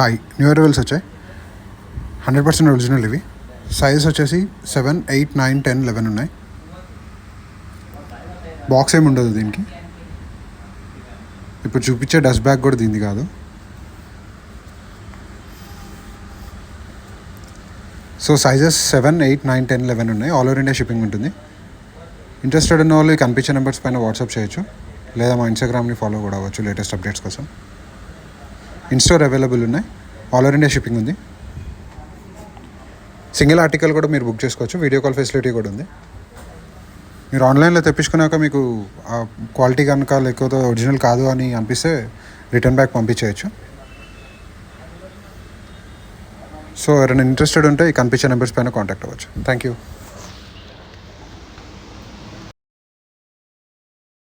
Hi, new arrivals వచ్చాయి. 100% original ఇవి. Size వచ్చేసి 7, 8, 9, 10, 11 ఉన్నాయి. బాక్స్ ఏమి ఉండదు దీనికి. ఇప్పుడు చూపించే డస్ట్ బ్యాగ్ కూడా దీనిది కాదు. సో సైజెస్ 7, 8, 9, 10, 11 ఉన్నాయి. ఆల్ ఓవర్ ఇండియా షిప్పింగ్ ఉంటుంది. ఇంట్రెస్టెడ్ ఉన్న వాళ్ళు కనిపించే నెంబర్స్ పైన వాట్సాప్ చేయొచ్చు, లేదా మా ఇన్స్టాగ్రామ్ని ఫాలో కూడా అవ్వచ్చు లేటెస్ట్ అప్డేట్స్ కోసం. ఇన్స్టోర్ అవైలబుల్ ఉన్నాయి. ఆల్ ఓవర్ ఇండియా షిప్పింగ్ ఉంది. సింగిల్ ఆర్టికల్ కూడా మీరు బుక్ చేసుకోవచ్చు. వీడియో కాల్ ఫెసిలిటీ కూడా ఉంది. మీరు ఆన్లైన్లో తెప్పించుకున్నాక మీకు ఆ క్వాలిటీ కనుక లేకపోతే ఒరిజినల్ కాదు అని అనిపిస్తే రిటర్న్ బ్యాక్ పంపించేయచ్చు. సో ఎవరైనా ఇంట్రెస్టెడ్ ఉంటే ఈ కనిపించే నెంబర్స్ పైన కాంటాక్ట్ అవ్వచ్చు. Thank you.